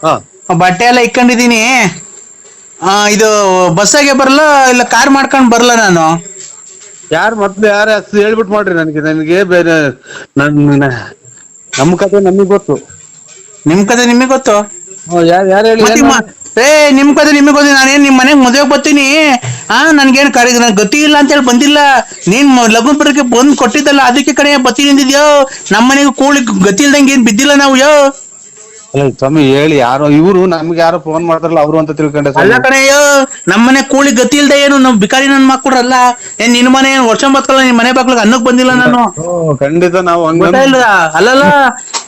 ಹಾ ಬಟ್ಟೆ ಎಲ್ಲ ಇಕ್ಕೊಂಡಿದೀನಿ. ಇದು ಬಸ್ಸಾಗೆ ಬರಲ್ಲ ಇಲ್ಲ ಕಾರ್ ಮಾಡ್ಕೊಂಡ್ ಬರಲ್ಲ ನಾನು? ಯಾರು ಮೊದ್ಲು ಯಾರ ಹೇಳ್ಬಿಟ್ಟು ಮಾಡ್ರಿ ನನಗೆ ಬೇರೆ ನನ್ ನಮ್ ಕತೆ ನಮಗ್ ಗೊತ್ತು. ನಿಮ್ ಕತೆ ನಿಮಗ್ ಗೊತ್ತು. ಯಾರು ಹೇಳಿ ಮತ್ತೆ ಏನ್ ಮಾಡ ನಿಮ್ ಕತೆ ನಿಮಗ್ ಗೊತ್ತು. ನಾನೇನ್ ನಿಮ್ ಮನೆಗ್ ಮದ್ವೆಗ್ ಬರ್ತೀನಿ. ನನ್ಗೇನ್ ನನ್ ಗತಿ ಇಲ್ಲ ಅಂತ ಹೇಳಿ ಬಂದಿಲ್ಲ. ನೀನ್ ಲಗ್ನ ಬರಕ್ಕೆ ಬಂದ್ ಕೊಟ್ಟಿದ್ದಲ್ಲ, ಅದಕ್ಕೆ ಕಡೆ ಬತ್ತೀನಿ ಅಂದಿದ್ಯೋ. ನಮ್ ಮನೆಗೂ ಕೂಳಿ ಗತಿ ಇಲ್ದಂಗ ಏನ್ ಬಿದ್ದಿಲ್ಲ ನಾವು ಅಲ್ಲ ಸ್ವಾಮಿ ಹೇಳಿ, ಯಾರೋ ಇವ್ರು ನಮ್ಗೆ ಯಾರೋ ಫೋನ್ ಮಾಡ್ತಾರಲ್ಲ ಅವರು ಅಂತ ತಿಳ್ಕೊಂಡೆ ಅಲ್ಲ ಸ್ವಾಮಿ. ಕಣಯ್ಯೋ, ನಮ್ಮನೆ ಕೂಳಿ ಗತಿ ಇಲ್ದ ಏನು ನಾವ್ ಬಿಕಾರಿ ನನ್ ಮಕ್ಳಲ್ಲ. ನಿನ್ ಮನೆ ಏನ್ ವರ್ಷ ಬತ್ಕಲ್ಲ. ನಿನ್ ಮನೆ ಬಾಗ್ಲಿಗೆ ಅನ್ನಕ್ ಬಂದಿಲ್ಲ ನಾನು. ಖಂಡಿತ ನಾವು ಗೊತ್ತಾ ಇಲ್ಲ? ಅಲ್ಲಲ್ಲ,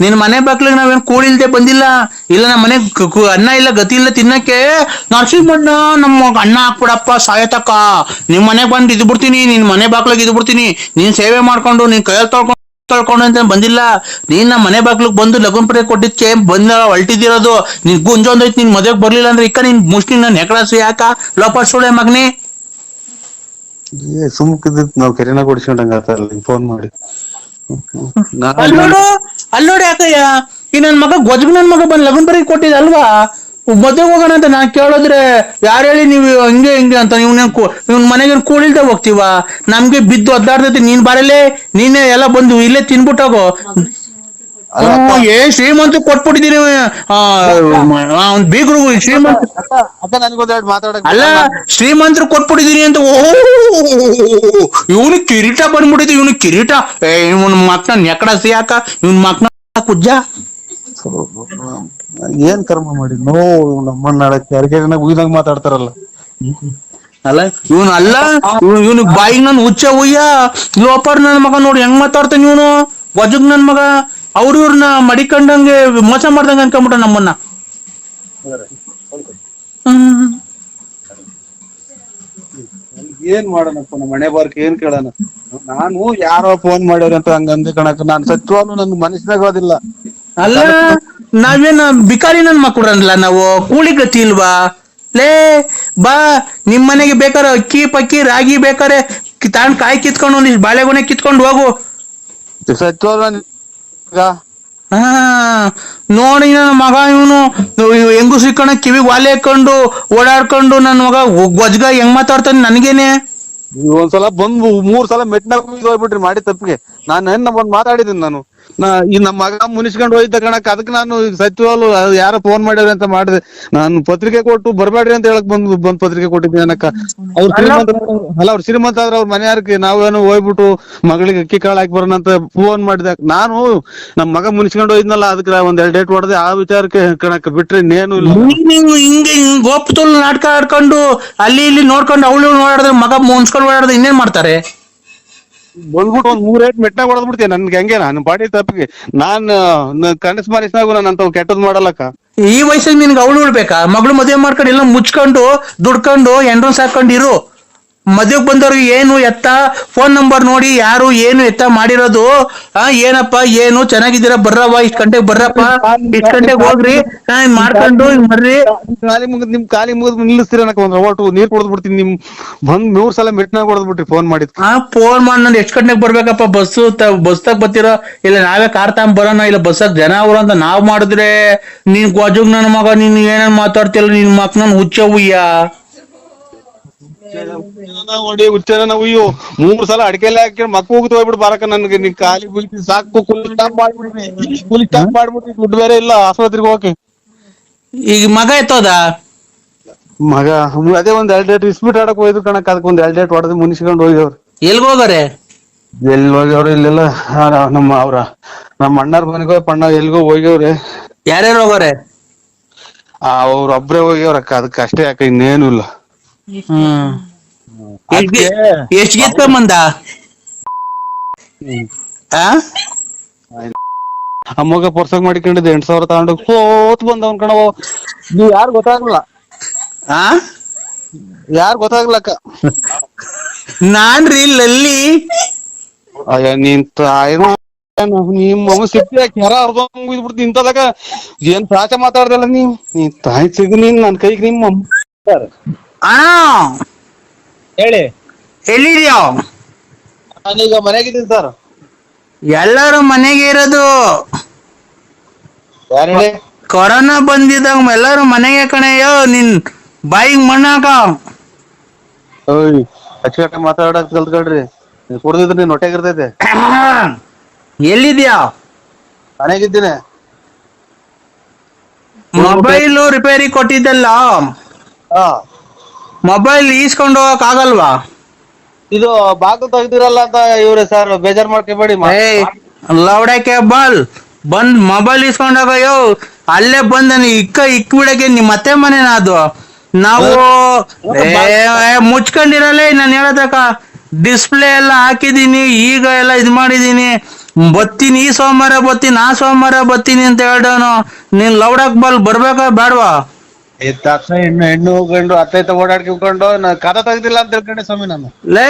ನಿನ್ ಮನೆ ಬಾಗ್ಲಿಗೆ ನಾವೇನ್ ಕೂಳಿ ಇಲ್ದೆ ಬಂದಿಲ್ಲ. ಇಲ್ಲ ನಮ್ಮ ಮನೆ ಅನ್ನ ಇಲ್ಲ ಗತಿ ಇಲ್ಲ ತಿನ್ನಕ್ಕೆ. ನರಸಿಂಹಣ್ಣ ನಮ್ಮ ಅನ್ನ ಹಾಕ್ಬಿಡಪ್ಪ ಸಾಯತಕ್ಕ, ನಿಮ್ ಮನೆಗ್ ಬಂದ್ ಇದ್ ಬಿಡ್ತೀನಿ, ನಿನ್ ಮನೆ ಬಾಗ್ಲಿಗೆ ಇದ್ ಬಿಡ್ತೀನಿ, ನೀನ್ ಸೇವೆ ಮಾಡ್ಕೊಂಡು ನೀನ್ ಕೈಯಲ್ಲಿ ತೊಳ್ಕೊಂಡು ಅಂತ ಬಂದಿಲ್ಲ. ನೀನ್ ನಮ್ಮ ಮನೆ ಬಾಗ್ಲಿಗೆ ಬಂದು ಲಗ್ನ ಪತ್ರ ಕೊಟ್ಟಿದ್ಕೆ ಬಂದ ಹೊಲ್ಟಿದಿರೋದು. ನಿನ್ ಗುಂಜೊಂದೈತಿ, ನಿನ್ ಮದ್ವೆಗ್ ಬರ್ಲಿಲ್ಲ ಅಂದ್ರೆ ಇಕ್ಕ ನಿನ್ ಮುಷ್ಟಿ ನನ್ ನೆಕಳಾಸಿ ಯಾಕ ಲೋಪ ಸುಳೆ ಮಗನಿ. ಸುಮ್ಕಿದ್ ನಾವ್ ಕೆರೆನ ಕೊಡ್ಸ್ಕೊಂಡಂಗ ಆತಲ್ಲ ಫೋನ್ ಮಾಡಿ. ಅಲ್ಲೋಡು ಅಲ್ಲೋಡು ಯಾಕಯ್ಯ, ಈ ನನ್ ಮಗ ಗೊಜ್ಗ ನನ್ ಮಗ ಬಂದ್ ಲಗ್ನ ಪತ್ರ ಕೊಟ್ಟಿದ್ ಅಲ್ವಾ, ಮದ್ವೆಗ್ ಹೋಗೋಣ ಅಂತ ನಾನ್ ಕೇಳಿದ್ರೆ ಯಾರು ಹೇಳಿ ನೀವು ಹಿಂಗೆ ಹಿಂಗೆ ಅಂತ. ಇವ್ನ ಮನೆಗೇನ್ ಕೂಳಿಲ್ದೆ ಹೋಗ್ತೀವ? ನಮ್ಗೆ ಬಿದ್ದು ಒದ್ದಾಡ್ತೈತಿ. ನೀನ್ ಬಾರಲೇ, ನೀನೇ ಎಲ್ಲ ಬಂದು ಇಲ್ಲೇ ತಿನ್ಬಿಟ್ಟೋಗು. ಅಲ್ಲ ಅಕ್ಕ ಶ್ರೀಮಂತ ಕೊಟ್ಬಿಟ್ಟಿದೀನಿ. ಬೀಗರು ಶ್ರೀಮಂತ ಅಕ್ಕ ನನ್ಗೊಂದೆರಡು ಮಾತಾಡಕ್ ಅಲ್ಲ, ಬಿಡಲ್ಲ. ಶ್ರೀಮಂತರು ಕೊಟ್ಬಿಟ್ಟಿದೀನಿ ಅಂತ. ಓಹೋ, ಇವನು ಕಿರೀಟ ಬಂದ್ಬಿಟ್ಟಿದೆ. ಇವನು ಕಿರೀಟ. ಇವನ್ ಮಕ್ನ ನೆಕಡಸಿ ಯಾಕ ಇವನ್ ಮಕ್ನ ಕುಜ್ಜ. ಏನ್ ಕರ್ಮ ಮಾಡಿ ನಮ್ಮನ್ನ ಅರ್ಗೆನ ಉಯ್ದಂಗ್ ಮಾತಾಡ್ತಾರಲ್ಲ. ಅಲ್ಲ ಇವನು ಅಲ್ಲ, ಇವನು ಬಾಯಿಗೆ ನನ್ ಹುಚ್ಚ ಉಯ್ಯ. ಲೋಪರ್ ನನ್ ಮಗ ನೋಡಿ ಹೆಂಗ್ ಮಾತಾಡ್ತಾನೆ ಇವನು. ವಜಗ್ ನನ್ ಮಗ ಇವ್ರನ್ನ ಮಡಿಕೊಂಡಂಗೆ ಮೋಸ ಮಾಡ್ದಂಗ ಅನ್ಕೊಂಬಿಟ್ಟ ನಮ್ಮನ್ನ. ಏನ್ ಮಾಡೋಣಪ್ಪ, ನಮ್ಮ ಮನೆ ಬಾರ್ಕ್ ಏನ್ ಕೇಳೋಣ. ನಾನು ಯಾರೋ ಫೋನ್ ಮಾಡ್ಯಾರ ಅಂತ ಹಂಗ ಅಂದೆ ಕಣಕ್. ನಾನ್ ಸತ್ಯವಾಗ್ಲೂ ನನ್ ಮನಸ್ಸಿನಾಗೋದಿಲ್ಲ. ಅಲ್ಲ, ನಾವೇನ್ ಬಿಕಾರಿ ನನ್ ಮಕ್ಳಲ್ಲ ನಾವು? ಕೂಲಿ ಗತಿ ಇಲ್ವಾ? ಲೇ ಬಾ, ನಿಮ್ ಮನೆಗೆ ಬೇಕಾರೆ ಅಕ್ಕಿ ಪಕ್ಕಿ ರಾಗಿ ಬೇಕಾರೆ ತಾಂಡ್ ಕಾಯಿ ಕಿತ್ಕೊಂಡು ಒಂದಿಷ್ಟು ಬಾಳೆಗೊನೆ ಕಿತ್ಕೊಂಡು ಹೋಗು. ಸತ್ಯವಾಗ್ಲೂ ಹಾ, ನೋಡಿ ನನ್ನ ಮಗ ಇವನು ಹೆಂಗು ಸಿಕ್ಕಣ ಕಿವಿಗೆ ವಾಲೆ ಹಾಕೊಂಡು ಓಡಾಡ್ಕೊಂಡು ನನ್ನ ಮಗ ಗೊಜ್ಗ ಹೆಂಗ್ ಮಾತಾಡ್ತಾನೆ ನನ್ಗೇನೆ. ಒಂದ್ಸಲ ಬಂದು 3 ಸಲ ಮೆಟ್ನಾಗ ಹೋಗ್ಬಿಟ್ರಿ ಮಾಡಿ ತಪ್ಪಿಗೆ. ನಾನು ಒಂದ್ ಮಾತಾಡಿದ್ದೀನಿ. ನಾನು ಈ ನಮ್ಮ ಮಗ ಮುನಿಸ್ಕೊಂಡು ಹೋಯ್ತ ಕಣಕ್. ಅದಕ್ಕೆ ನಾನು ಸತ್ಯವಾಗ್ಲು ಯಾರೋ ಫೋನ್ ಮಾಡ್ಯಾರ ಅಂತ ಮಾಡಿದೆ. ನಾನು ಪತ್ರಿಕೆ ಕೊಟ್ಟು ಬರ್ಬೇಡ್ರಿ ಅಂತ ಹೇಳಕ್ ಬಂದ್ ಪತ್ರಿಕೆ ಕೊಟ್ಟಿದ್ದೀನಿ ಏನಕ್ಕ. ಅವ್ರು ಶ್ರೀಮಂತ ಅಲ್ಲ, ಅವ್ರು ಶ್ರೀಮಂತ ಆದ್ರೆ ಅವ್ರ ಮನೆಯಾರಕ್ಕೆ ನಾವೇನೋ ಹೋಗ್ಬಿಟ್ಟು ಮಗಳಿಗೆ ಅಕ್ಕಿ ಕಾಳು ಹಾಕಿ ಬರೋಣ ಅಂತ ಫೋನ್ ಮಾಡಿದೆ. ನಾನು ನಮ್ ಮಗ ಮುನಿಸ್ಕೊಂಡು ಹೋಯ್ದ್ನಲ್ಲ, ಅದಕ್ಕೆ ಒಂದ್ 2 ಡೇಟ್ ಹೊಡೆದೆ. ಆ ವಿಚಾರಕ್ಕೆ ಕಣಕ್ ಬಿಟ್ರೆ ಇನ್ನೇನು ಇಲ್ಲ. ಹಿಂಗೆ ಗೋಪ್ತುಲ್ ನಾಟಕ ಆಡ್ಕೊಂಡು ಅಲ್ಲಿ ಇಲ್ಲಿ ನೋಡ್ಕೊಂಡು ಅವಳು ಓಡಾಡಿದ್ರೆ ಮಗ ಮುನ್ಸ್ಕೊಂಡು ಓಡಾಡಿದ್ರೆ ಇನ್ನೇನ್ ಮಾಡ್ತಾರೆ? ಬಂದ್ಬಿಟ್ಟು ಒಂದ್ 3 ಏಟ್ ಮೆಟ್ನಾಗ ಹೊಡೆದ್ಬಿಡ್ತೀನಿ. ನನ್ಗೆ ಹೆಂಗೆ ನಾನು ಬಾಡಿ ತಪ್ಪಿಗೆ ನಾನು ಕನಸ್ ಮನಸ್ನಾಗು ನಾನು ಅಂತ ಕೆಟ್ಟದ್ ಮಾಡಲ್ಲಕ್ಕ. ಈ ವಯಸ್ಸಿಗೆ ನಿನ್ಗೆ ಅವಳು ಉಳ್ಬೇಕಾ? ಮಗಳು ಮದುವೆ ಮಾಡ್ಕೊಂಡು ಎಲ್ಲ ಮುಚ್ಕೊಂಡು ದುಡ್ಕೊಂಡು ಎಂಡ್ರನ್ ಸಾಕೊಂಡು ಇರು. ಮದುವೆಗೆ ಬಂದವ್ರಿಗೆ ಏನು ಎತ್ತ ಫೋನ್ ನಂಬರ್ ನೋಡಿ ಯಾರು ಏನು ಎತ್ತ ಮಾಡಿರೋದು. ಏನಪ್ಪ ಏನು ಚೆನ್ನಾಗಿದ್ದೀರಾ, ಬರ್ರವ ಇಷ್ಟ್ ಗಂಟೆಗೆ ಬರ್ರಪ್ಪ, ಇಷ್ಟ್ ಗಂಟೆಗೆ ಹೋಗ್ರಿ ಮಾಡ್ಕೊಂಡು ಬರ್ರಿ. ನಿಮ್ ಖಾಲಿ ಮುಗಿದ್ ನಿಲ್ಲಿಸ್ತೀರನಕ ಒಂದ್ ಒಟ್ಟು ನೀರ್ ಕೊಡ್ದ್ಬಿಡ್ತೀನಿ. ನಿಮ್ ಬಂದ್ 100 ಸಲ ಮೆಟ್ನಾಗ ಹೊಡೆದ್ಬಿಟ್ರಿ ಫೋನ್ ಮಾಡಿದ್. ಫೋನ್ ಮಾಡಿ ನಾನು ಎಷ್ಟ್ ಗಂಟೆಗೆ ಬರ್ಬೇಕಪ್ಪ, ಬಸ್ತಾಗ ಬರ್ತಿರೋ ಇಲ್ಲ ನಾವೇ ಕಾರ್ ತಗೊಂಡ್ ಬರೋಣ, ಇಲ್ಲ ಬಸ್ಸಾಗ ಜನ ಅವ್ರ ಅಂತ ನಾವ್ ಮಾಡಿದ್ರೆ ನೀನ್ ಗೊಜಗ್ ನನ್ನ ಮಗ ನೀನ್ ಏನೇನ್ ಮಾತಾಡ್ತಿಲ್ಲ. ನಿನ್ ಮಕ್ನನ್ ಹುಚ್ಚ ಹುಯ್ಯ ಹೊಡಿ ಹುಚ್ಚನ ನಾವು. ಅಯ್ಯೋ 3 ಸಲ ಅಡಿಕೆಲ್ಲ ಹಾಕಿ ಮಕ್ಕ ಹೋಗ್ತು ಹೋಗ್ಬಿಟ್ಟು ಬರಕ. ನನ್ಗೆ ನೀನ್ ಖಾಲಿ ಬೀಳ್ತಿ ಸಾಕು. ಕೂಲಿ ಸ್ಟಾಪ್ ಮಾಡ್ಬಿಟ್ರಿ ದುಡ್ಡು ಬೇರೆ ಇಲ್ಲ ಆಸ್ಪತ್ರೆಗೆ ಹೋಗಕ್ಕೆ. ಈಗ ಮಗ ಎತ್ತೋದ ಮಗ ಅದೇ ಒಂದ್ 2 ಡೇಟ್ ಇಸ್ಬಿಟ್ ಆಡಕ್ ಹೋಯ್ತು ಕಣಕ್. ಅದಕ್ಕೆ ಒಂದ್ 2 ಡೇಟ್ ಹೊಡೆದು ಮುನಿಸ್ಕೊಂಡು ಹೋಗ್ಯವ್ರು. ಎಲ್ಗ ಹೋಗಾರೆ? ಎಲ್ಲಿ ಹೋಗ್ಯವ್ರು ಇಲ್ಲೆಲ್ಲ ನಮ್ಮ ಅಣ್ಣಾರ್ ಮನೆಗೋ ಪಣ್ಣ ಎಲ್ಗೋ ಹೋಗ್ಯವ್ರೆ. ಯಾರ್ಯಾರು ಹೋಗಾರೆ? ಅವ್ರ ಒಬ್ರೇ ಹೋಗ್ಯವ್ರಕ್ಕ. ಅದಕ್ಕೆ ಅಷ್ಟೇ ಯಾಕ, ಇನ್ನೇನು ಇಲ್ಲ. ಎಷ್ಟ್ ಗೆತ್ಕೊಂಬಂದ? ಆ ಮಗ ಪರ್ಸಾಗ ಮಾಡಿಕೊಂಡಿದ್ದೆ 8,000 ತಗೊಂಡು ಸೋತ್ ಬಂದವನ್ ಕಣವ. ನೀವ್ ಯಾರು ಗೊತ್ತಾಗ್ಲಿಲ್ಲ. ಯಾರು ಗೊತ್ತಾಗ್ಲಕ್ಕ. ನಾನ್ರಿ ಲಲ್ಲಿ. ಅಯ್ಯ ನೀನ್ ನಿಮ್ಮ ಸಿಪ್ಪಿ ಕೆರ ಅರ್ಧಂಗ್ ಇಂತದಾಗ ಏನ್ ಪ್ರಾಚ ಮಾತಾಡ್ದಲ್ಲ ನೀನ್ ತಾಯಿ ಸಿಗು ನೀನ್ ನನ್ ಕೈಗೆ ನಿಮ್ಮ ಅಣ್ಣ ಹೇಳಿ. ಎಲ್ಲಿದ್ಯೋ? ನಾನೀಗ ಮನೆಗಿದ್ದೀನಿ ಸರ್. ಎಲ್ಲರೂ ಮನೆಗೆ ಇರೋದು. ಯಾರು ಹೇಳಿ? ಕೊರೋನಾ ಬಂದಿದ್ದಾಗ ಎಲ್ಲರೂ ಮನೆಗೆ ಕಣಯ್ಯೋ ನಿನ್ ಬಾಯಿಗೆ ಮಣ್ಣಾಕ. ಓಯ್ ಅಚ್ಚುಕಟ್ಟ ಮಾತಾಡಕ್ ಕಲ್ತ್ಕೊಳ್ರಿ. ಕುಡ್ದಿದ್ರೆ ನೀನ್ ಹೊಟ್ಟೆಗೆ ಇರ್ತೈತೆ. ಎಲ್ಲಿದ್ಯಾ? ಮನೆಗಿದ್ದೀನಿ. ಮೊಬೈಲು ರಿಪೇರಿ ಕೊಟ್ಟಿದ್ದಲ್ಲ, ಹಾ ಮೊಬೈಲ್ ಈಸ್ಕೊಂಡು ಹೋಗಕ್ ಆಗಲ್ವಾ? ಇದು ಬಾಗಿಲು ತೆಗ್ದಿರಲ್ಲ ಅಂತ ಇವ್ರೆ ಸರ್ ಬೇಜಾರ್ ಮಾಡ್ಕೊಬೇಡಿ. ಏಯ್ ಲೌಡೆ ಕೇಬಲ್ ಬಂದ್ ಮೊಬೈಲ್ ಇಸ್ಕೊಂಡೋಗಯ್ಯೋ. ಅಲ್ಲೇ ಬಂದ ಇಕ್ ಬಿಡಕ್ಕೆ ನಿಮ್ ಮತ್ತೆ ಮನೆನಾ ಅದು? ನಾವು ಮುಚ್ಕೊಂಡಿರಲ್ಲ. ನಾನು ಹೇಳದಕ್ಕ ಡಿಸ್ಪ್ಲೇ ಎಲ್ಲ ಹಾಕಿದೀನಿ, ಈಗ ಎಲ್ಲ ಇದ್ ಮಾಡಿದೀನಿ. ಬತ್ತೀನಿ ಈ ಸೋಮವಾರ ಬತ್ತೀನಿ, ಆ ಸೋಮವಾರ ಬತ್ತೀನಿ ಅಂತ ಹೇಳ್ದವನು. ನೀನ್ ಲೌಡಕ್ ಬಲ್ ಬರ್ಬೇಕಾ ಬೇಡವಾ? ಹೆಣ್ಣು ಗಂಡು ಅತ್ತೈತ ಓಡಾಡ್ಕೊಂಡು ಕದ ತೆಗ್ದಿಲ್ಲ ಅಂತ ತಿಳ್ಕೊಂಡೆ ಸ್ವಾಮಿ ನಾನು. ಲೇ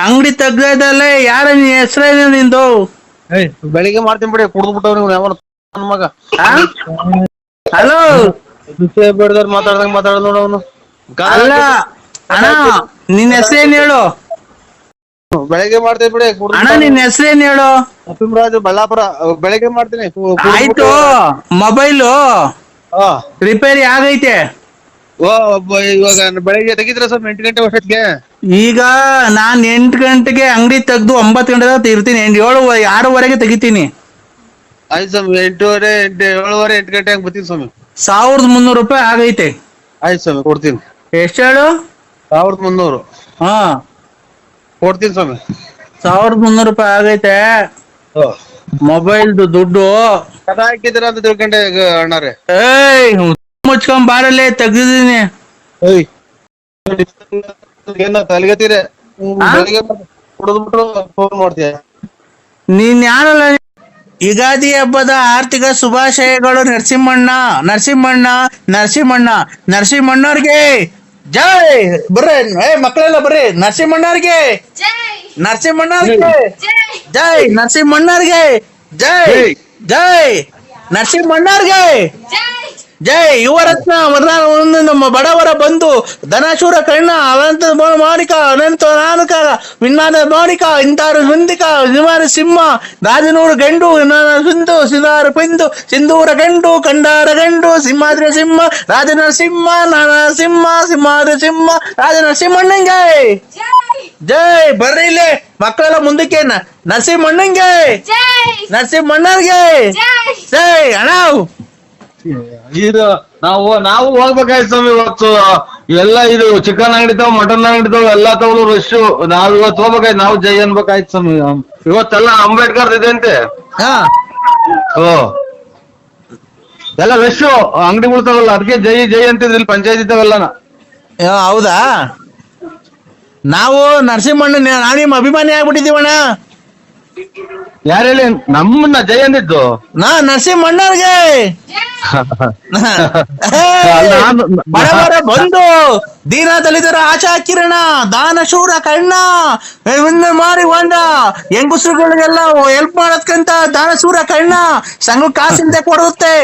ಅಂಗಡಿ ತೆಗ್ದಲ್ಲೇ ಯಾರ ನಿನ್ ಹೆಸ್ರೇನು ನಿಂದು? ಬೆಳಿಗ್ಗೆ ಮಾಡ್ತೀನಿ ಬಿಡಿ, ಕುಡ್ದ್ಬಿಟ್ಟವ್ರಿ ಯಾವ ನನ್ನ ಮಗ. ಹಲೋ ಬೇಡದವ್ರು ಮಾತಾಡ್ದಂಗ್ ಮಾತಾಡ್ ನೋಡ ಅವನು. ಅಲ್ಲ ಅಣ್ಣ, ನಿನ್ ಹೆಸ್ರೇನ್ ಹೇಳು? ಬೆಳಿಗ್ಗೆ ಮಾಡ್ತೀನಿ ಬಿಡಿ. ಅಣ್ಣ ನಿನ್ ಹೆಸ್ರೇನ್ ಹೇಳು? ನರಸಿಂಹರಾಜು ಬಳ್ಳಾಪುರ. ಬೆಳಿಗ್ಗೆ ಮಾಡ್ತೀನಿ. ಆಯ್ತು, ಮೊಬೈಲು ರಿಪೇರಿ ಆಗೈತೆ. ಇವಾಗ ಬೆಳಿಗ್ಗೆ ತೆಗಿದ್ರ ಸರ್ 8 ಗಂಟೆ ವರ್ಷಕ್ಕೆ. ಈಗ ನಾನ್ 8 ಗಂಟೆಗೆ ಅಂಗಡಿ ತೆಗ್ದು 9 ಗಂಟೆ ಇರ್ತೀನಿ. 6:30 ತೆಗಿತೀನಿ. ಆಯ್ತು ಸ್ವಾಮಿ. 8:30 7:30 8 ಗಂಟೆ ಹಂಗ್ ಬರ್ತೀನಿ ಸ್ವಾಮಿ. 1300 ರೂಪಾಯಿ ಆಗೈತೆ. ಆಯ್ತು ಸ್ವಾಮಿ ಕೊಡ್ತೀನಿ. ಎಷ್ಟು ಹೇಳು? 1300. ಹಾ ಕೊಡ್ತೀನಿ ಸ್ವಾಮಿ. 1300 ರೂಪಾಯಿ ಆಗೈತೆ. ಮೊಬೈಲ್ದು ದುಡ್ಡು ಕದ ಹಾಕಿದ್ದೀರ ಅಂತ ತಿಳ್ಕೊಂಡೆ ಅಣ್ಣಾರೆ. ಏಯ್ ಮುಚ್ಕೊಂಡ್ ಬಾರಲ್ಲೇ ತೆಗ್ದಿದ್ದೀನಿ. ಏನ ತಲೆಗತ್ತೀರ? ಬೆಳಿಗ್ಗೆ ಕುಡಿದ್ಬಿಟ್ರು ಫೋನ್ ಮಾಡ್ತೀಯ? ನೀನ್ ಯಾರಲ್ಲ? ಯುಗಾದಿ ಹಬ್ಬದ ಆರ್ಥಿಕ ಶುಭಾಶಯಗಳು ನರಸಿಂಹಣ್ಣ. ನರಸಿಂಹಣ್ಣ ನರಸಿಂಹಣ್ಣ ನರಸಿಂಹಣ್ಣವ್ರಿಗೆ ಜೈ. ಬರ್ರಿ ಮಕ್ಕಳೆಲ್ಲ ಬರ್ರಿ. ನರಸಿಂಹಣ್ಣವ್ರಿಗೆ ನರಸಿಂಹಣ್ಣವ್ರಿಗೆ ಜೈ. ನರಸಿಂಹಣ್ಣವ್ರಿಗೆ ಜೈ. ಜೈ ನರಸಿಂಹಣ್ಣವ್ರಿಗೆ ಜೈ. ಯುವರತ್ನ ನಮ್ಮ ಬಡವರ ಬಂಧು ಧನಶೂರ ಕರ್ಣ ಅನಂತ ಮಾಣಿಕ ಅನಂತ ನಾನಕ ವಿನ್ನಾದ ಮಾಣಿಕ ಇಂತಾರು ಮುಂದಿಕ ನಿವಾರ ಸಿಂಹ ರಾಜನೂರು ಗಂಡು ಸಿಂಧು ಸಿಂಧಾರ ಪಿಂದು ಸಿಂಧೂರ ಗಂಡು ಕಂಡಾರ ಗಂಡು ಸಿಂಹಾದ್ರಿ ಸಿಂಹ ರಾಜನ ಸಿಂಹ ನಾನ ಸಿಂಹ ಸಿಂಹಾದ್ರಿ ಸಿಂಹ ರಾಜನ ಸಿಂಹಣ್ಣಂಗೆ ಜೈ. ಬರ್ರಿ ಇಲ್ಲಿ ಮಕ್ಕಳೆಲ್ಲ ಮುಂದಕ್ಕೆ. ನರಸಿಂಹಣ್ಣಂಗೆ ನರಸಿಂಹಣ್ಣರ್ಗೆ ಜೈ. ಅಣ್ಣ ಇದು ನಾವು ಹೋಗ್ಬೇಕಾಯ್ತು ಸ್ವಾಮಿ. ಇವತ್ತು ಎಲ್ಲ ಇದು ಚಿಕನ್ ಅಂಗಡಿ ತಾವ್, ಮಟನ್ ಅಂಗಡಿ ತಾವ್ ಎಲ್ಲಾ ತಗೊಳ್ಳೋ ರಶ್. ನಾವ್ ಇವತ್ತು ಹೋಗ್ಬೇಕಾಯ್ತು. ನಾವು ಜೈ ಅನ್ಬೇಕಾಯ್ತು ಸ್ವಾಮಿ. ಇವತ್ತೆಲ್ಲ ಅಂಬೇಡ್ಕರ್ ಇದೆ ಅಂತೆ. ಓ ಎಲ್ಲ ರಶ್ ಅಂಗಡಿಗಳು ತಗೊಲ್ಲ, ಅದಕ್ಕೆ ಜೈ ಜೈ ಅಂತಿದ್ರು ಇಲ್ಲಿ ಪಂಚಾಯತಿ ತಾವೆಲ್ಲನ. ಹೌದಾ? ನಾವು ನರಸಿಂಹಣ್ಣ ನಾವು ನಿಮ್ಮ ಅಭಿಮಾನಿ ಆಗ್ಬಿಟ್ಟಿದೀವಣ್ಣ. ಯಾರು ಹೇಳಿ ನಮ್ಮನ್ನ ಜೈ ಅಂದಿದ್ದು? ನರಸಿಂಹಣ್ಣವ್ರಿಗೆ ಬಡವರ ಬಂಧು ದೀನ ದಲಿತರ ಆಶಾ ಕಿರಣ ದಾನಶೂರ ಕರ್ಣ ಮಾರಿ ಹೊಂಡ ಹೆಂಗಸರುಗಳಿಗೆಲ್ಲ ಹೆಲ್ಪ್ ಮಾಡೋದ್ಕಂತ ದಾನಶೂರ ಕರ್ಣ. ಸಂಘ ಕಾಸಿಲ್ದೆ ಕೊಡುತ್ತೆ,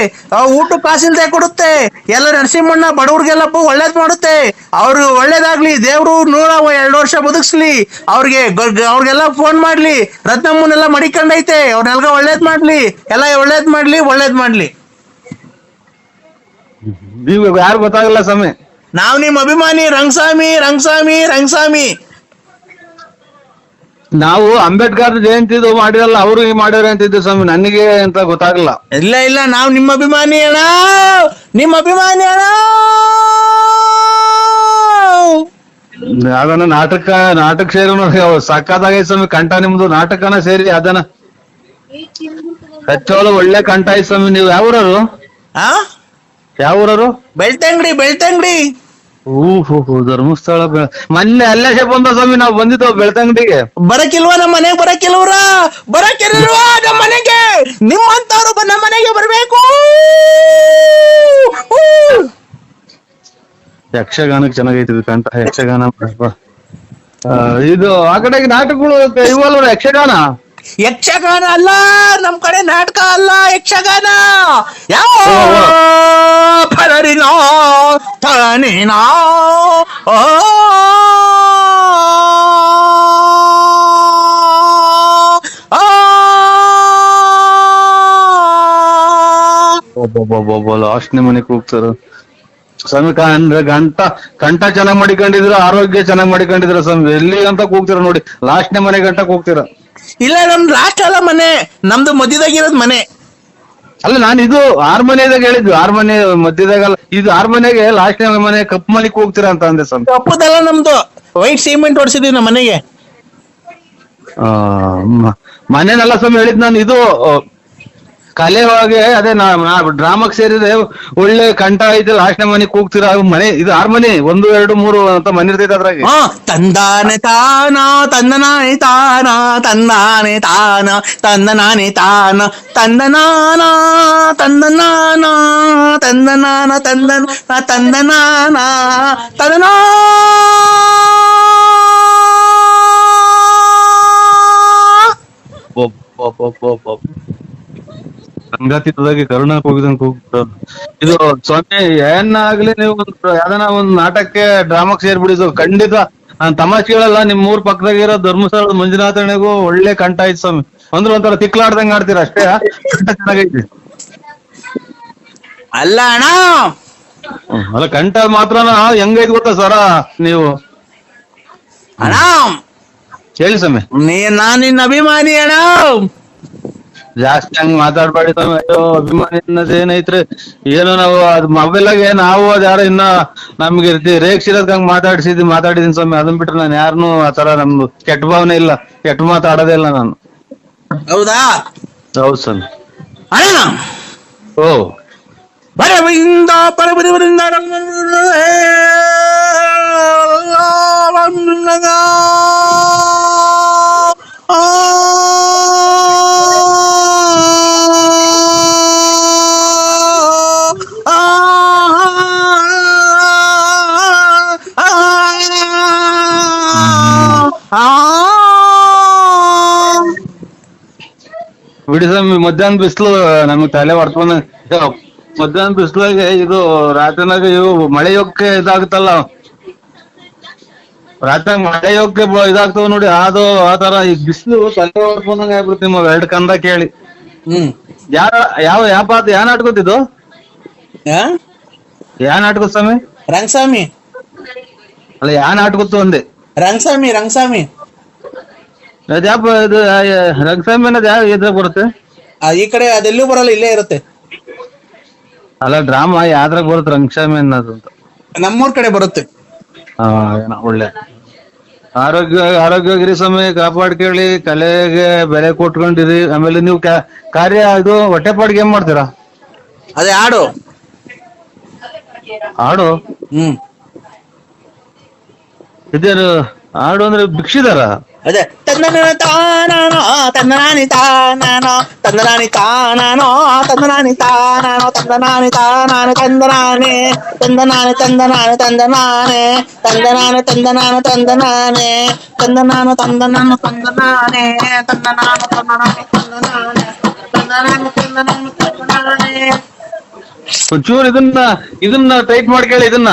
ಊಟ ಕಾಸಿಲ್ದೆ ಕೊಡುತ್ತೆ. ಎಲ್ಲ ನರಸಿಂಹಣ್ಣ ಬಡವ್ರಿಗೆಲ್ಲ ಒಳ್ಳೇದ್ ಮಾಡುತ್ತೆ. ಅವ್ರು ಒಳ್ಳೇದಾಗ್ಲಿ, ದೇವ್ರು 102 ವರ್ಷ ಬದುಕ್ಸ್ಲಿ. ಅವ್ರಿಗೆಲ್ಲ ಫೋನ್ ಮಾಡ್ಲಿ. ರತ್ನಮ್ಮನೆಲ್ಲ ಮಡಿಕೊಂಡೈತೆ, ಅವ್ರನ್ನೆಲ್ಲ ಒಳ್ಳೇದ್ ಮಾಡ್ಲಿ. ಎಲ್ಲ ಒಳ್ಳೇದ್ ಮಾಡ್ಲಿ, ಒಳ್ಳೇದ್ ಮಾಡ್ಲಿ. ನೀವು ಯಾರು ಗೊತ್ತಾಗಲ್ಲ ಸ್ವಾಮಿ. ನಾವ್ ನಿಮ್ ಅಭಿಮಾನಿ ರಂಗಸ್ವಾಮಿ ರಂಗಸ್ವಾಮಿ ರಂಗಸ್ವಾಮಿ. ನಾವು ಅಂಬೇಡ್ಕರ್ ಜಯಂತಿದು ಮಾಡಿರಲ್ಲ, ಅವರು ಮಾಡ್ಯಾರ ಅಂತಿದ್ದು ಸ್ವಾಮಿ. ನನಗೆ ಅಂತ ಗೊತ್ತಾಗಲ್ಲ. ಇಲ್ಲ ನಾವ್ ನಿಮ್ಮ ಅಭಿಮಾನಿ ಅಣ್ಣ, ನಿಮ್ಮ ಅಭಿಮಾನಿ ಅಣ್ಣ. ಅದನ್ನ ನಾಟಕ ಸೇರಿ ಸಕ್ಕತ್ತಾಗೈತೆ ಸ್ವಾಮಿ. ಕಂಠ ನಿಮ್ದು ನಾಟಕನ ಸೇರಿ ಅದನ್ನ ಹೆಚ್ಚೋಳು ಒಳ್ಳೆ ಕಂಠ ಐತ್ ಸ್ವಾಮಿ. ನೀವು ಯಾವೂರರು? ಯಾವೂರರು? ಬೆಳ್ತಂಗಡಿ. ಧರ್ಮಸ್ಥಳ. ಮೊನ್ನೆ ಅಲ್ಲೇ ಬಂದ ಸ್ವಾಮಿ, ನಾವು ಬಂದಿದ್ದೆವು ಬೆಳ್ತಂಗಡಿಗೆ. ಬರಕಿಲ್ವಾ ನಮ್ಮ ಮನೆಗೆ? ಬರಕಿಲ್ವಾ ನಮ್ಮ ಮನೆಗೆ? ನಿಮ್ಮಂತವ್ರು ನಮ್ಮ ಮನೆಗೆ ಬರ್ಬೇಕು. ಯಕ್ಷಗಾನಕ್ಕೆ ಚೆನ್ನಾಗೈತಿ ಕಂಠ. ಯಕ್ಷಗಾನ ಇದು ಆ ಕಡೆಗೆ ನಾಟಕಗಳು ಇವಲ್ವ? ಯಕ್ಷಗಾನ ಅಲ್ಲ, ನಮ್ ಕಡೆ ನಾಟಕ ಅಲ್ಲ, ಯಕ್ಷಗಾನ. ಯಾವ ಫಲರಿನೋ ತನೇನೋ ಲಾಸ್ಟ್ನೇ ಮನೆಗೆ ಹೋಗ್ತಾರ ಸ್ವಾಮಿ. ಅಂದ್ರೆ ಕಂಠ ಚೆನ್ನಾಗ್ ಮಾಡಿಕೊಂಡಿದ್ರ, ಆರೋಗ್ಯ ಚೆನ್ನಾಗ್ ಮಾಡಿಕೊಂಡಿದ್ರ ಸ್ವಾಮಿ. ಎಲ್ಲಿ ಅಂತ ಕೂಗ್ತೀರ ನೋಡಿ, ಲಾಸ್ಟ್ನೇ ಮನೆ ಗಂಟ ಕೂಗ್ತೀರ. ಇಲ್ಲ ನಮ್ದು ಲಾಸ್ಟ್ ಅಲ್ಲ ಮನೆ, ನಮ್ದು ಮಧ್ಯದಾಗಿರೋದ್ ಮನೆ. ಅಲ್ಲ ನಾನು ಇದು ಆರ್ಮನೆದಾಗ ಹೇಳಿದ್ವಿ, ಆರ್ಮನೆ ಮಧ್ಯದಾಗಲ್ಲ, ಇದು ಆರ್ಮನೆಗೆ ಲಾಸ್ಟ್ನೇ ಮನೆ ಕಪ್ ಮಲಿಕ್ ಹೋಗ್ತೀರಾ ಅಂತ ಅಂದೆ ಸ್ವಾಮಿ. ತಪ್ಪದಲ್ಲ ನಮ್ದು, ವೈಟ್ ಸಿಮೆಂಟ್ ಹೊಡ್ಸಿದೀವಿ ನಮ್ಮ ಮನೆಗೆ. ಮನೇನಲ್ಲ ಸ್ವಾಮಿ ಹೇಳಿದ್ ನಾನು, ಇದು ಕಲೆ ಒಳಗೆ ಅದೇ ಡ್ರಾಮಾಕ್ ಸೇರಿದೆ, ಒಳ್ಳೆ ಕಂಠ ಐತೆ, ಲಾಸ್ಟ್ನೇ ಮನೆ ಕೂಗ್ತೀರಾ. ಮನೆ ಇದು 6 ಮನೆ, 1 2 3 ಅಂತ ಮನೆ ಇರ್ತೈತೆ ಅದ್ರಾಗೆ. ತಂದಾನೆ ತಾನ ತಂದನಾನೆ ತಾನ ತಂದಾನೆ ತಾನ ತಂದನಾನೆ ತಾನ ತಂದನಾನ ತಂದನಾನ ತಂದನಾನ ತಂದನ ತಂದನಾನ ತಂದನಾ. ಸಂಗಾತಿದಾಗಿ ಕರುಣಾ ಹೋಗಿದಂಗ್ ಹೋಗ್ತ. ಇದು ಸ್ವಾಮಿ ಏನಾಗ್ಲಿ, ನೀವು ಯಾವ್ದನ ಒಂದ್ ನಾಟಕಕ್ಕೆ ಡ್ರಾಮಾಕ್ ಸೇರ್ಬಿಡಿದು ಖಂಡಿತ ನಾನ್ ತಮಾಷೆಗಳಲ್ಲ. ನಿಮ್ ಊರ್ ಪಕ್ಕದಾಗಿರೋ ಧರ್ಮಸ್ಥಳದ ಮಂಜುನಾಥನಿಗೂ ಒಳ್ಳೆ ಕಂಠ ಐತ್ ಸ್ವಾಮಿ. ಅಂದ್ರೆ ಒಂಥರ ತಿಕ್ಲಾಡ್ದಂಗ್ ಆಡ್ತೀರ ಅಷ್ಟೇ, ಕಂಠ ಚೆನ್ನಾಗೈತಿ. ಅಲ್ಲ ಅಣ್ಣ, ಅಲ್ಲ ಕಂಠ ಮಾತ್ರನ ಹೆಂಗೈತ್ ಗೊತ್ತಾ ಸರ ನೀವು. ಅಣ್ಣ ಹೇಳಿ ಸ್ವಾಮಿ. ನಾನ್ ನಿನ್ನ ಅಭಿಮಾನಿ ಅಣ್ಣ. ಜಾಸ್ತಿ ಹಂಗ್ ಮಾತಾಡ್ಬೇಡಿ ಸ್ವಾಮಿ. ಅಯ್ಯೋ ಅಭಿಮಾನಿ ಅನ್ನೋದೇನೈತ್ರಿ, ಏನೋ ನಾವು ಅದ್ ಮೊಬೈಲಾಗೆ ನಾವು ಅದ್ ಯಾರೋ ಇನ್ನ ನಮ್ಗೆ ರೇಗ್ಸಿರೋದ್ ಹಂಗ್ ಮಾತಾಡಿದೀನಿ ಸ್ವಾಮಿ. ಅದನ್ ಬಿಟ್ರೆ ನಾನು ಯಾರನ್ನೂ ಆತರ ನಮ್ದು ಕೆಟ್ಟ ಭಾವನೆ ಇಲ್ಲ, ಕೆಟ್ಟ ಮಾತಾಡೋದೇ ಇಲ್ಲ ನಾನು. ಹೌದಾ? ಹೌದು ಸ್ವಾಮಿ. ಅಣ್ಣ ಓ ಬರವಿಂದ ಪರಬರಿವರಿಂದ ಬಿಡಿ ಸ್ವಾಮಿ. ಮಧ್ಯಾಹ್ನ ಬಿಸಿಲು ನಮಗ್ ತಲೆ ಹೊಡ್ಕೊಂಡ, ಮಧ್ಯಾಹ್ನ ಬಿಸಿಲಾಗೆ ಇದು ರಾತ್ರಿನಾಗ ಇವು ಮಳೆ ಯೋಗಕ್ಕೆ ಇದಾಗುತ್ತಲ್ಲ, ರಾತ್ರಿ ಮಳೆ ಯೋಗಕ್ಕೆ ಇದಾಗ್ತಾವ ನೋಡಿ, ಅದು ಆತರ. ಈಗ ಬಿಸಿಲು ತಲೆ ಹೊಡ್ಕೊಂಡಂಗ ಆಗ್ಬಿಡುತ್ತೆ ನಿಮ್ಮ 2 ಕಂದ ಕೇಳಿ. ಯಾವ ನಾಟ್ಕೊತಿದ್ದು, ಯಾ ನಾಟ್ಕದ ಸ್ವಾಮಿ? ರಂಗಸ್ವಾಮಿ. ಅಲ್ಲ ಯಾ ನಾಟ್ಕೊತ್ತು ಅಂದೆ. ರಂಗಸ್ವಾಮಿ ರಂಗಸ್ವಾಮಿ. ಅದ್ಯಾಪ ಇದು ರಂಗಸ್ವಾಮಿ ಅನ್ನೋದು ಯಾವ ಇದ್ರಾಗ ಬರುತ್ತೆ? ಈ ಕಡೆ ಅದೆಲ್ಲೂ ಬರಲ್ಲ, ಇಲ್ಲೇ ಇರುತ್ತೆ. ಅಲ್ಲ ಡ್ರಾಮಾ ಯಾವ್ದ್ರಾಗ ಬರುತ್ತೆ ರಂಗಸ್ವಾಮಿ ಅನ್ನೋದು ಅಂತ? ನಮ್ಮೂರ್ ಕಡೆ ಬರುತ್ತೆ. ಒಳ್ಳೆ ಆರೋಗ್ಯವಾಗಿರಿ ಸ್ವಾಮಿ, ಕಾಪಾಡ್ಕೊಳ್ಳಿ, ಕಲೆಗೆ ಬೆಲೆ ಕೊಟ್ಕೊಂಡಿರಿ. ಆಮೇಲೆ ನೀವು ಕಾರ್ಯ ಇದು ಹೊಟ್ಟೆಪಾಡಿಗೆ ಏನ್ ಮಾಡ್ತೀರಾ? ಅದೇ ಹಾಡು. ಹಾಡು ಇದೇನು ಹಾಡು ಅಂದ್ರೆ ಭಿಕ್ಷಿದಾರ? ಅದೇ ತಂದನ ತಾನಾನೋ ತಂದನಾನಿ ತಾನಾನೋ ತಂದನಾನಿ ತಾನಾನೋ ತಂದನಾನಿ ತಾನಾನೋ ತಂದನಾನಿ ತಾನಾನೆ ತಂದನಾನೆ ತಂದನಾನೆ ತಂದನಾನೆ ತಂದನಾನೆ ತಂದನಾನೆ ತಂದನಾನೆ ತಂದನಾನೆ ತಂದನಾನು ತಂದನಾನು ತಂದನಾನೆ ತಂದನಾನು ತಂದನಾನೆ ತಂದನಾನೆ ತಂದನಾನು ತಂದನಾನು ತಂದನಾನೆ. ಒಂಚೂರು ಇದನ್ನ ಟೈಟ್ ಮಾಡ್ಕೊಳ್ಳಿ. ಇದನ್ನ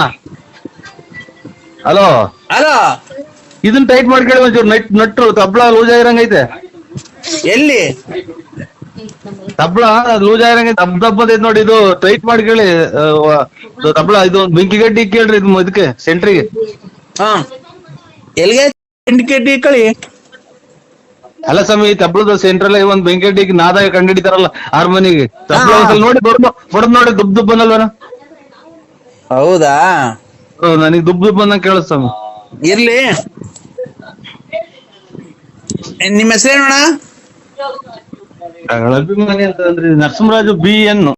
ಹಲೋ ಹಲೋ, ಇದನ್ನ ಟೈಟ್ ಮಾಡ್ಕೊಳ್ಳಿ ಒಂಚೂರು. ನಟ್ರು ತಬ್ಲಾ ಲೂಸ್ ಆಗಿರಂಗೈತೆ. ಎಲ್ಲಿ ತಬ್ಲಾ ಲೂಸ್ ಆಗಿರಂಗೈತೆ, ದಬ್ಬದೈತೆ ನೋಡಿ. ಇದು ಟೈಟ್ ಮಾಡ್ಕೊಳ್ಳಿ ತಬ್ಲಾ. ಇದು ಬೆಂಕಿ ಗಡ್ಡಿ ಕೇಳ್ರಿ ಇದು ಇದಕ್ಕೆ ಸೆಂಟ್ರಿಗೆ. ಎಲ್ಲಿಗೆ ಇಂಡಿಕೇಟ್ ಕಳಿ? ಅಲ್ಲ ಸ್ವಾಮಿ, ತಬ್ಲದ ಸೆಂಟ್ರಲ್ ಒಂದ್ ಬೆಂಕಿ ಗಡ್ಡಿ ನಾದಾಗ ಕಂಡಿಡಿತಾರಲ್ಲ ಹಾರ್ಮೋನಿಗೆ, ತಬ್ಲಾ ಒಂದ್ಸಲ ನೋಡಿ ಬಡದ್ ನೋಡಿ ದುಬ್ ದುಬ್ ಅನ್ನಲ್ವನ? ಹೌದಾ? ನನಗೆ ದುಬ್ ದುಬ್ ಅನ್ನಂಗ್ ಕೇಳಿಸ್ತಾಮ. ಇರ್ಲಿ, ನಿಮ್ಮ ಹೆಸರೇನೋಣ? ಅಭಿಮಾನಿ ಅಂತ ಅಂದ್ರೆ ನರಸಿಂಹರಾಜು BN.